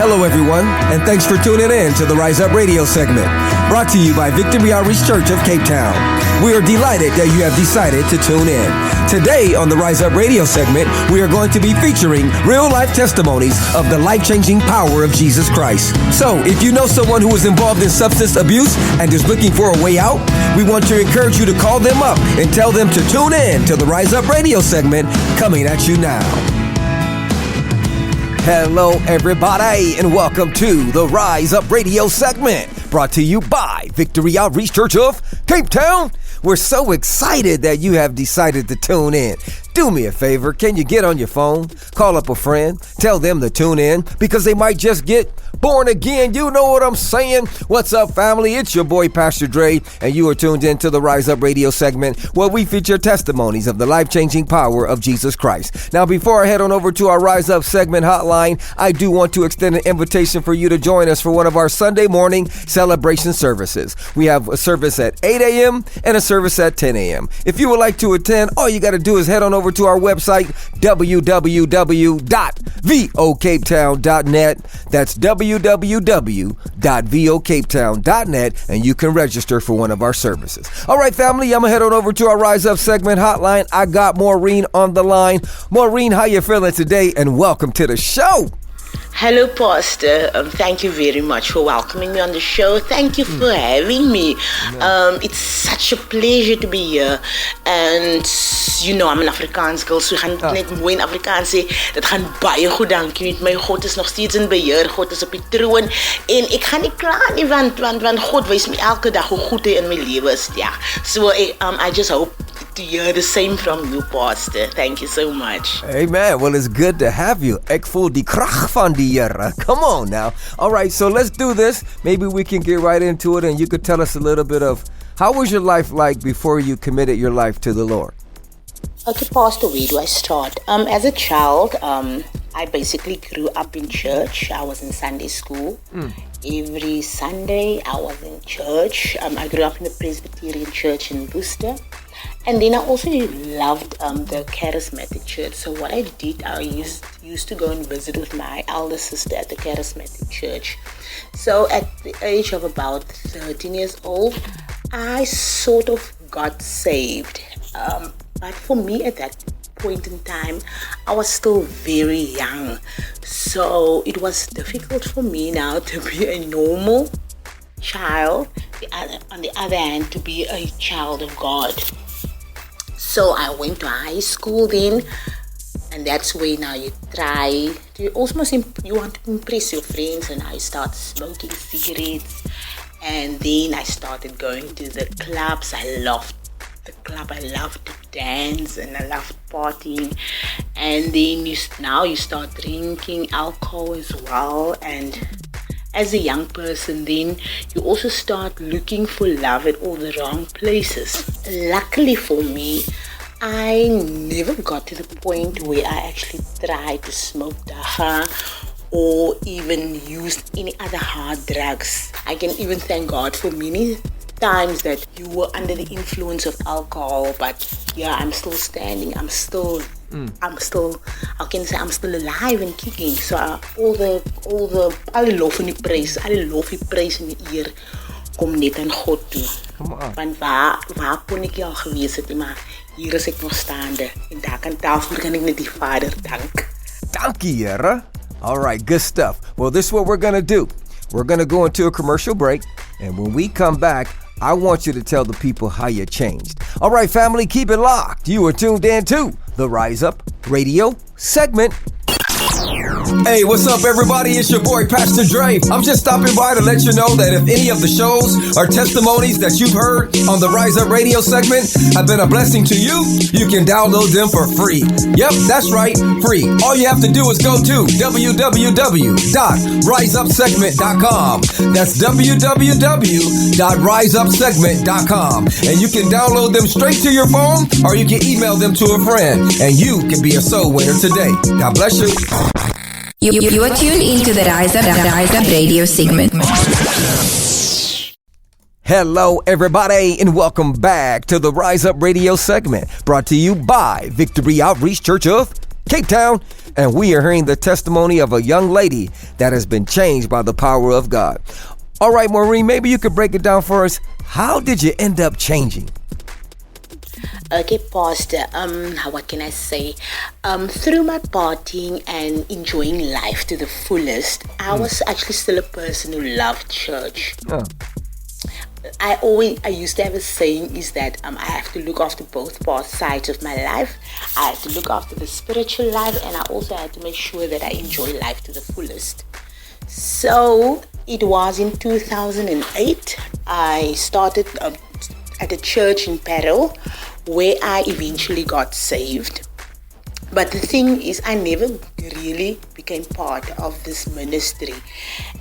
Hello, everyone, and thanks for tuning in to the Rise Up Radio segment, brought to you by Victory Outreach Church of Cape Town. We are delighted that you have decided to tune in. Today on the Rise Up Radio segment, we are going to be featuring real-life testimonies of the life-changing power of Jesus Christ. So, if you know someone who is involved in substance abuse and is looking for a way out, we want to encourage you to call them up and tell them to tune in to the Rise Up Radio segment coming at you now. Hello, everybody, and welcome to the Rise Up Radio segment, brought to you by Victory Outreach Church of Cape Town. We're so excited that you have decided to tune in. Do me a favor, can you get on your phone, call up a friend, tell them to tune in, because they might just get born again. You know what I'm saying? What's up, family? It's your boy, Pastor Dre, and you are tuned in to the Rise Up Radio segment, where we feature testimonies of the life-changing power of Jesus Christ. Now, before I head on over to our Rise Up segment hotline, I do want to extend an invitation for you to join us for one of our Sunday morning celebration services. We have a service at 8 a.m. and a service at 10 a.m. If you would like to attend, all you got to do is head on over to our website, www.vocapetown.net. That's www.vocapetown.net, and you can register for one of our services. All right, family, I'm going to head on over to our Rise Up segment hotline. I got Maureen on the line. Maureen, how you feeling today? And welcome to the show. Hello, Pastor. Thank you very much for welcoming me on the show. Thank you for having me. It's such a pleasure to be here. And, you know, I'm an Afrikaans girl, so we gaan net mooi in Afrikaans sê. Dit gaan baie goed, dankie met my. God is nog steeds in beheer. God is op die troon. En ek gaan nie kla nie, want God wys my elke dag hoe goed hy in my lewe is. Ja. So, I just hope to hear the same from you, Pastor. Thank you so much. Amen. Well, it's good to have you. Ek voel die krag van die Here. Come on now. All right, so let's do this. Maybe we can get right into it, and you could tell us a little bit of how was your life like before you committed your life to the Lord? Okay, Pastor, where do I start? As a child, I basically grew up in church. I was in Sunday school. Every Sunday, I was in church. I grew up in the Presbyterian church in Worcester. And then I also loved the charismatic church. So what I did, I used to go and visit with my elder sister at the charismatic church. So at the age of about 13 years old, I sort of got saved. But for me at that point in time, I was still very young. So it was difficult for me now to be a normal child. On the other hand, to be a child of God. So I went to high school then, and that's where now you try to you want to impress your friends, and I start smoking cigarettes, and then I started going to the clubs. I loved the club, I loved to dance, and I loved partying, and then you start drinking alcohol as well, and as a young person, then you also start looking for love at all the wrong places. Luckily for me, I never got to the point where I actually tried to smoke dagga or even used any other hard drugs. I can even thank God for many times that you were under the influence of alcohol, but yeah, I'm still standing. I'm still how can I say, I'm still alive and kicking. So all the love in die praise in die eer kom net aan God toe. Want waar kon ek al gewees het, maar hier is ek nog staande, en daar kan ek net die Vader dank. Dankie, Here. All right, good stuff. Well, this is what we're going to do. We're going to go into a commercial break, and when we come back, I want you to tell the people how you changed. All right, family, keep it locked. You are tuned in to the Rise Up Radio segment. Hey, what's up, everybody? It's your boy, Pastor Dre. I'm just stopping by to let you know that if any of the shows or testimonies that you've heard on the Rise Up Radio segment have been a blessing to you, you can download them for free. Yep, that's right, free. All you have to do is go to www.riseupsegment.com. That's www.riseupsegment.com. And you can download them straight to your phone, or you can email them to a friend, and you can be a soul winner today. God bless you. You are tuned into the Rise Up Radio segment. Hello, everybody, and welcome back to the Rise Up Radio segment, brought to you by Victory Outreach Church of Cape Town. And we are hearing the testimony of a young lady that has been changed by the power of God. All right, Maureen, maybe you could break it down for us. How did you end up changing? Okay, Pastor, what can I say? Through my partying and enjoying life to the fullest, I was actually still a person who loved church. Oh. I used to have a saying is that I have to look after both sides of my life. I have to look after the spiritual life, and I also had to make sure that I enjoy life to the fullest. So it was in 2008, I started at a church in Peril, where I eventually got saved. But the thing is, I never really became part of this ministry.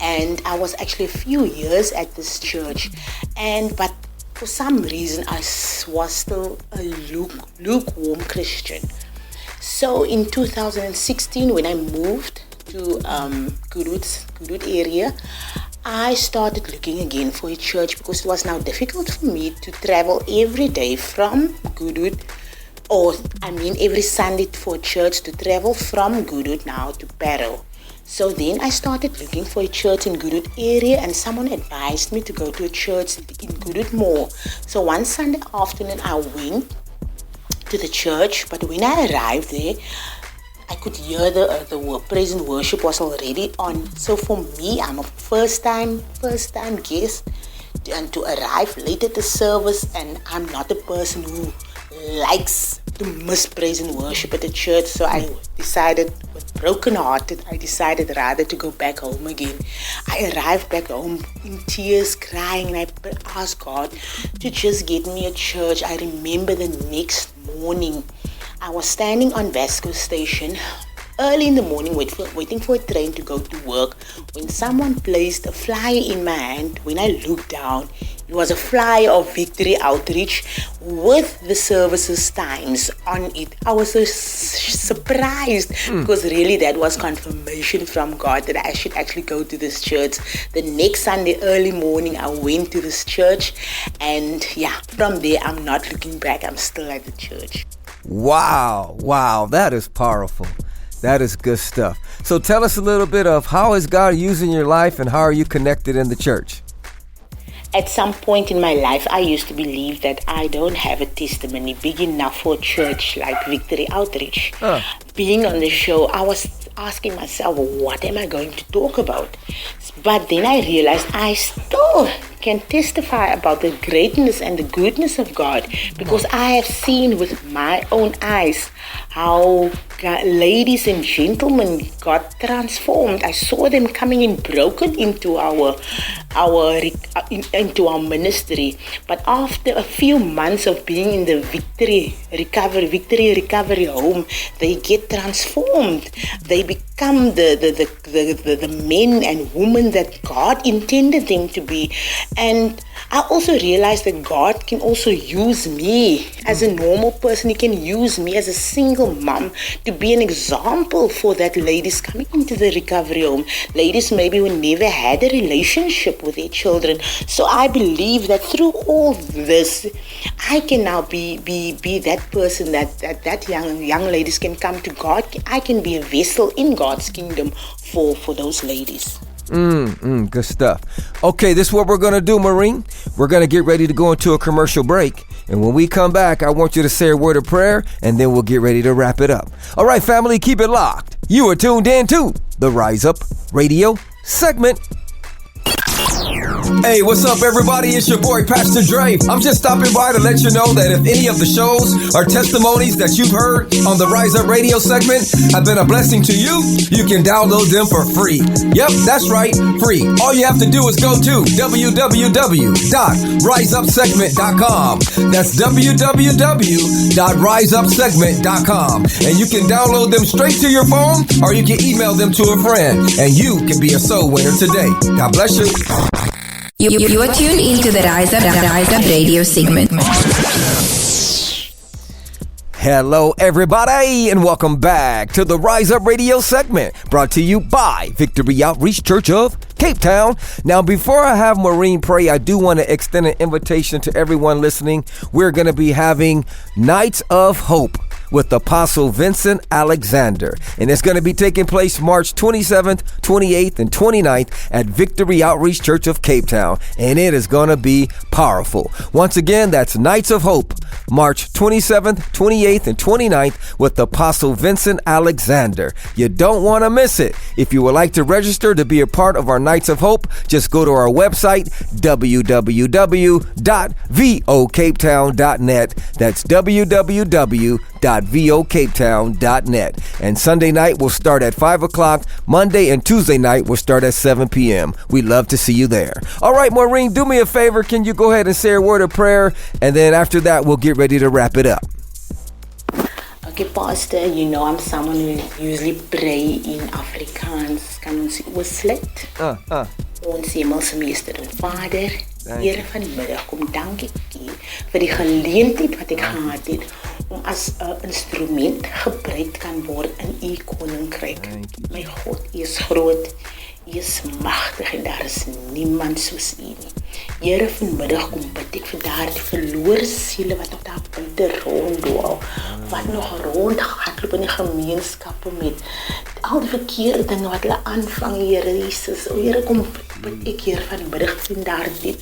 And I was actually a few years at this church. But for some reason, I was still a lukewarm Christian. So in 2016, when I moved to Goodwood area, I started looking again for a church because it was now difficult for me to travel every day from Goodwood, every Sunday for church, to travel from Goodwood now to Peril. So then I started looking for a church in Goodwood area, and someone advised me to go to a church in Goodwood Mall. So one Sunday afternoon I went to the church, but when I arrived there, I could hear the praise and worship was already on. So for me, I'm a first time guest, and to arrive late at the service, and I'm not a person who likes to miss praise and worship at the church. So I decided, with broken hearted, I decided rather to go back home again. I arrived back home in tears, crying, and I asked God to just get me a church. I remember the next morning, I was standing on Vasco Station early in the morning waiting for a train to go to work, when someone placed a flyer in my hand. When I looked down, it was a flyer of Victory Outreach with the services times on it. I was so surprised because really that was confirmation from God that I should actually go to this church. The next Sunday early morning, I went to this church, and from there I'm not looking back. I'm still at the church. Wow, that is powerful. That is good stuff. So tell us a little bit of how is God using your life, and how are you connected in the church? At some point in my life, I used to believe that I don't have a testimony big enough for a church like Victory Outreach. Being on the show, I was asking myself, what am I going to talk about? But then I realized I still can testify about the greatness and the goodness of God, because I have seen with my own eyes how ladies and gentlemen got transformed. I saw them coming in broken into our ministry. But after a few months of being in the Victory Recovery Home, they get transformed. They become the men and women that God intended them to be. And I also realized that God can also use me as a normal person. He can use me as a single mom to be an example for that ladies coming into the recovery home. Ladies maybe who never had a relationship with their children. So I believe that through all this, I can now be that person that young ladies can come to God. I can be a vessel in God's kingdom for those ladies. Good stuff. Okay, this is what we're going to do, Maureen. We're going to get ready to go into a commercial break. And when we come back, I want you to say a word of prayer, and then we'll get ready to wrap it up. All right, family, keep it locked. You are tuned in to the Rise Up Radio segment. Hey, what's up, everybody? It's your boy, Pastor Dre. I'm just stopping by to let you know that if any of the shows or testimonies that you've heard on the Rise Up Radio segment have been a blessing to you, you can download them for free. Yep, that's right, free. All you have to do is go to www.riseupsegment.com. That's www.riseupsegment.com. And you can download them straight to your phone, or you can email them to a friend, and you can be a soul winner today. God bless you. You are tuned into the Rise Up Radio segment. Hello, everybody, and welcome back to the Rise Up Radio segment, brought to you by Victory Outreach Church of Cape Town. Now, before I have Maureen pray, I do want to extend an invitation to everyone listening. We're going to be having Nights of Hope. with Apostle Vincent Alexander. And it's going to be taking place March 27th, 28th, and 29th at Victory Outreach Church of Cape Town. And it is going to be powerful. Once again, that's Nights of Hope, March 27th, 28th, and 29th with Apostle Vincent Alexander. You don't want to miss it. If you would like to register to be a part of our Nights of Hope, just go to our website, www.vocapetown.net. That's www.vocapetown.net. And Sunday night will start at 5 o'clock. Monday and Tuesday night will start at 7 p.m. We'd love to see you there. All right, Maureen, do me a favor. Can you go ahead and say a word of prayer? And then after that, we'll get ready to wrap it up. Okay, Pastor, you know I'm someone who usually pray in Afrikaans. Kan ons oorsluit? Ons hemelse Meester en Vader, Here vanmiddag kom dankie vir die geleentheid wat ek gehad het om as 'n instrument gebruik kan word in u koninkryk. My God, u is groot, u is magtig en daar is niemand soos u nie. Here, vanmiddag kom bid ek vir daardie verlore siele wat nog daar buite ronddwaal, wat nog rondhardloop in die gemeenskappe met al die verkeerde dinge wat hulle aanvang, Here Jesus. O Here, kom bid ek hier vanmiddag teen daardie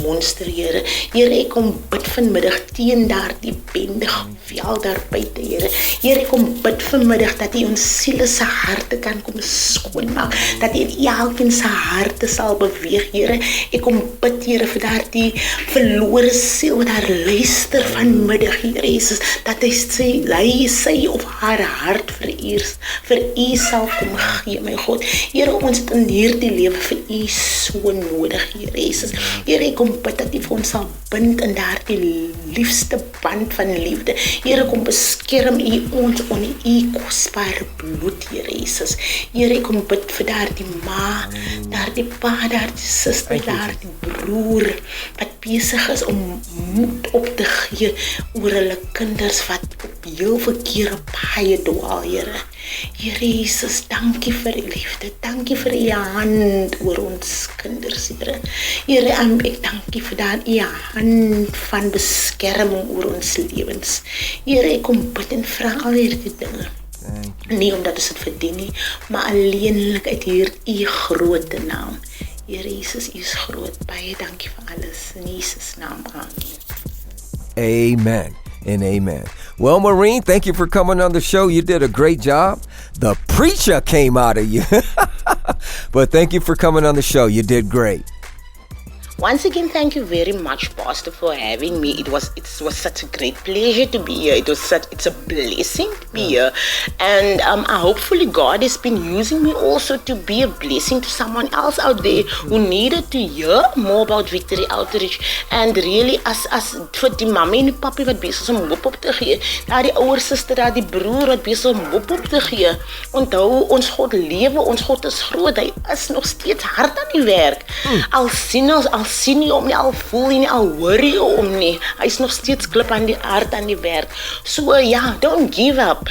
monster, Here. Here, ek kom bid vanmiddag teen daardie bende geweld daar buite, Here. Here, ek kom bid vanmiddag dat U ons siele se harte kan kom skoonmaak, dat U elkeen se harte sal beweeg, Here. Ek kom bid, Here, vir daardie verlore siel wat daar luister vanmiddag, Here Jesus, dat hy sy of haar hart vir U sal kom gee, my God. Here, ons het in hierdie lewe vir U so nodig, Here Jesus. Here, ek kom bid dat U vir ons sal bind in daardie liefste band van liefde. Here, kom beskerm U ons onder U kosbare bloed, Here Jesus. Here, ek kom bid vir daardie ma, daardie pa, daardie suster, daardie broer wat besig is om moed op te gee oor hulle kinders wat op heel verkeerde paaie dwaal, Here. Here Jesus, dankie vir U liefde, dankie vir U hand oor ons kinders, Here. Here, ek dankie vir daardie hand van beskerming oor ons lewens. Here, ek kom bid en vra al hierdie dinge. Nie omdat ons dit verdien nie, maar alleenlik uit hier U groot naam. Here Jesus, U is groot. Baie dankie vir alles. In Jesus naam, amen. Amen and amen. Well, Maureen, thank you for coming on the show. You did a great job. The preacher came out of you. But thank you for coming on the show. You did great. Once again, thank you very much, Pastor, for having me. It was such a great pleasure to be here. It's a blessing to be here, and hopefully God has been using me also to be a blessing to someone else out there who needed to hear more about Victory Outreach. And really, as vir die mamma en die papi wat besig is om hoop op te gee, daar die ouer suster, daar die broer wat besig om hoop op te gee. Onthou, ons God lewe, ons God is groot. Hy is nog steeds hard aan die werk. Al sien nie om nie, al voel nie, al hoor nie om nie. Hy is nog steeds klip aan die hart aan die werk. So yeah, don't give up.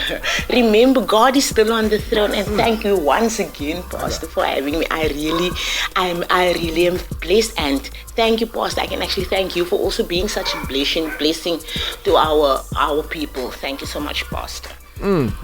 Remember, God is still on the throne, and thank you once again, Pastor, for having me. I really am blessed, and thank you, Pastor. I can actually thank you for also being such a blessing to our people. Thank you so much, Pastor.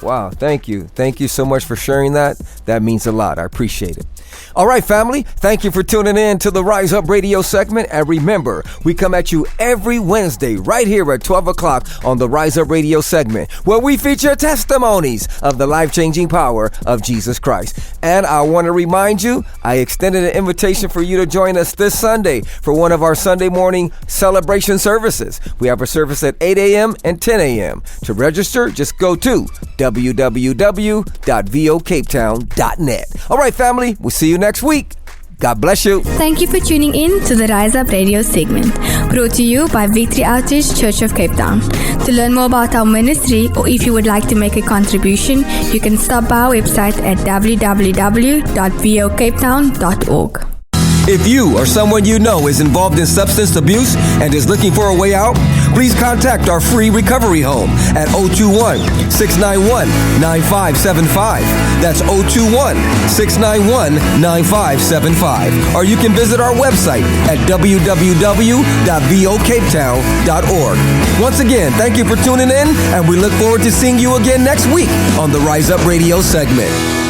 Wow, thank you. Thank you so much for sharing that. That means a lot. I appreciate it. All right, family, thank you for tuning in to the Rise Up Radio segment. And remember, we come at you every Wednesday right here at 12 o'clock on the Rise Up Radio segment, where we feature testimonies of the life-changing power of Jesus Christ. And I want to remind you, I extended an invitation for you to join us this Sunday for one of our Sunday morning celebration services. We have a service at 8 a.m. and 10 a.m. To register, just go to www.vocapetown.net. All right, family, we'll see you next week. God bless you. Thank you for tuning in to the Rise Up Radio segment, brought to you by Victory Outreach Church of Cape Town. To learn more about our ministry, or if you would like to make a contribution, you can stop by our website at www.vocapetown.org. If you or someone you know is involved in substance abuse and is looking for a way out, please contact our free recovery home at 021-691-9575. That's 021-691-9575. Or you can visit our website at www.vocapetown.org. Once again, thank you for tuning in, and we look forward to seeing you again next week on the Rise Up Radio segment.